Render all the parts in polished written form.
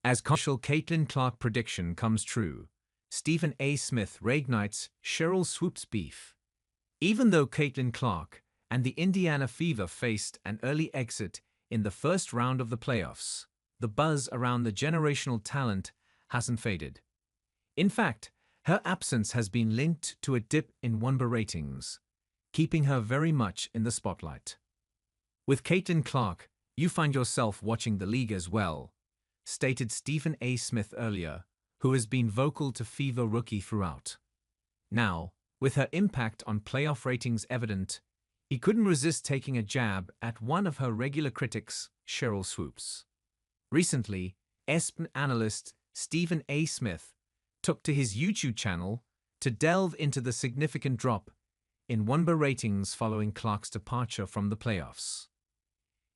As controversial Caitlin Clark prediction comes true, Stephen A. Smith reignites Sheryl Swoopes beef. Even though Caitlin Clark and the Indiana Fever faced an early exit in the first round of the playoffs, the buzz around the generational talent hasn't faded. In fact, her absence has been linked to a dip in WNBA ratings, keeping her very much in the spotlight. With Caitlin Clark, you find yourself watching the league as well, stated Stephen A. Smith earlier, who has been vocal to Fever rookie throughout. Now, with her impact on playoff ratings evident, he couldn't resist taking a jab at one of her regular critics, Sheryl Swoopes. Recently, ESPN analyst Stephen A. Smith took to his YouTube channel to delve into the significant drop in WNBA ratings following Clark's departure from the playoffs.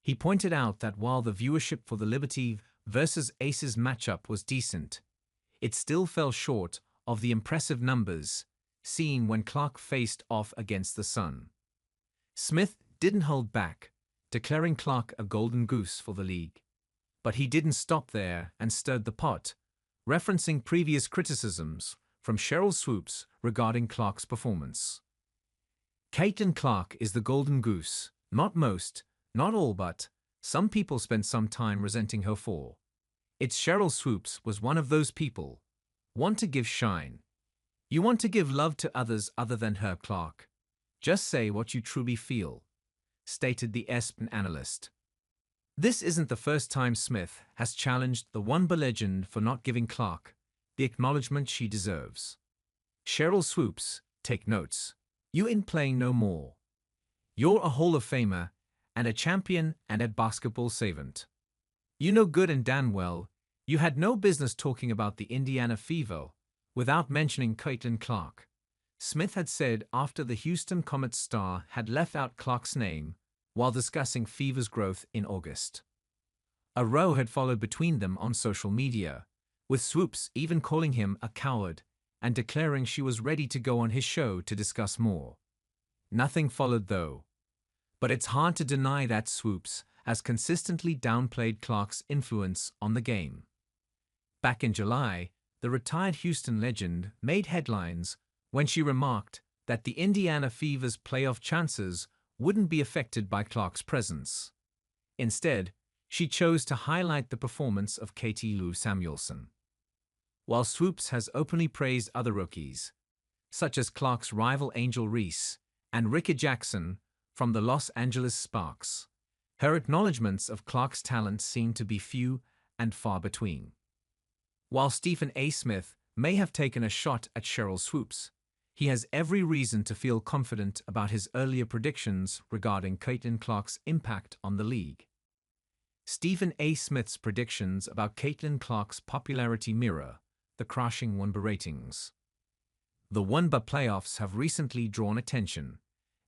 He pointed out that while the viewership for the Liberty versus Aces matchup was decent, it still fell short of the impressive numbers seen when Clark faced off against the Sun. Smith didn't hold back, declaring Clark a golden goose for the league. But he didn't stop there and stirred the pot, referencing previous criticisms from Sheryl Swoopes regarding Clark's performance. Caitlin Clark is the golden goose, not most, not all, but some people spend some time resenting her for. It's Sheryl Swoopes was one of those people. Want to give shine. You want to give love to others other than her, Clark. Just say what you truly feel, stated the ESPN analyst. This isn't the first time Smith has challenged the WNBA legend for not giving Clark the acknowledgement she deserves. Sheryl Swoopes, take notes. You ain't playing no more. You're a Hall of Famer and a champion and a basketball savant. You know good and damn well you had no business talking about the Indiana Fever without mentioning Caitlin Clark, Smith had said after the Houston Comets star had left out Clark's name while discussing Fever's growth in August. A row had followed between them on social media, with Swoopes even calling him a coward and declaring she was ready to go on his show to discuss more. Nothing followed though. But it's hard to deny that Swoopes has consistently downplayed Clark's influence on the game. Back in July, the retired Houston legend made headlines when she remarked that the Indiana Fever's playoff chances wouldn't be affected by Clark's presence. Instead, she chose to highlight the performance of caitl Samuelson. While Swoopes has openly praised other rookies, such as Clark's rival Angel Reese and Ricky Jackson from the Los Angeles Sparks, her acknowledgments of Clark's talent seem to be few and far between. While Stephen A. Smith may have taken a shot at Sheryl Swoopes, he has every reason to feel confident about his earlier predictions regarding Caitlin Clark's impact on the league. Stephen A. Smith's predictions about Caitlin Clark's popularity mirror the crashing WNBA ratings. The WNBA playoffs have recently drawn attention,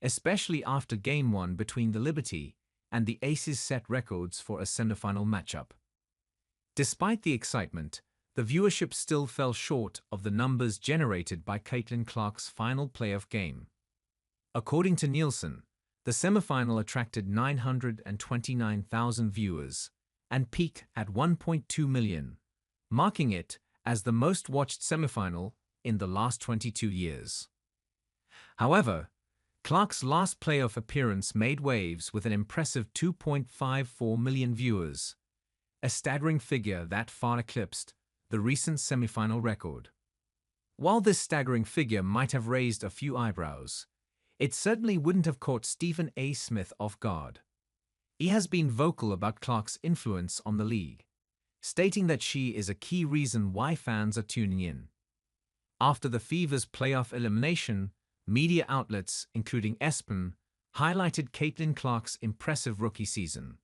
especially after Game 1 between the Liberty and the Aces set records for a semifinal matchup. Despite the excitement, the viewership still fell short of the numbers generated by Caitlin Clark's final playoff game. According to Nielsen, the semifinal attracted 929,000 viewers and peaked at 1.2 million, marking it as the most-watched semifinal in the last 22 years. However, Clark's last playoff appearance made waves with an impressive 2.54 million viewers, a staggering figure that far eclipsed the recent semifinal record. While this staggering figure might have raised a few eyebrows, it certainly wouldn't have caught Stephen A. Smith off guard. He has been vocal about Clark's influence on the league, stating that she is a key reason why fans are tuning in. After the Fever's playoff elimination, media outlets, including ESPN, highlighted Caitlin Clark's impressive rookie season.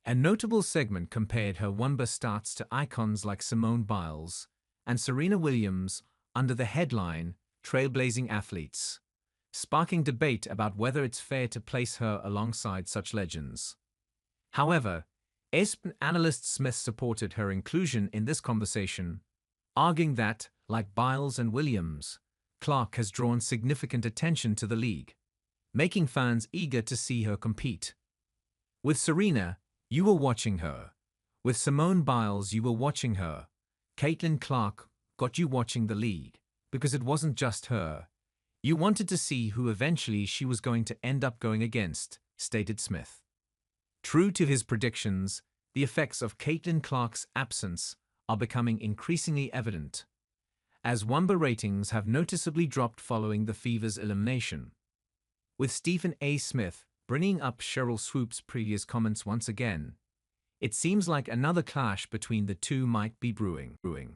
A notable segment compared her WNBA stats to icons like Simone Biles and Serena Williams under the headline Trailblazing Athletes, sparking debate about whether it's fair to place her alongside such legends. However, ESPN analyst Smith supported her inclusion in this conversation, arguing that, like Biles and Williams, Clark has drawn significant attention to the league, making fans eager to see her compete. With Serena, you were watching her. With Simone Biles, you were watching her. Caitlinclark got you watching the league, because it wasn't just her. You wanted to see who eventually she was going to end up going against, stated Smith. True to his predictions, the effects of Caitlinclark's absence are becoming increasingly evident, as WNBA ratings have noticeably dropped following the Fever's elimination. With Stephen A. Smith bringing up Sheryl Swoopes' previous comments once again, it seems like another clash between the two might be brewing.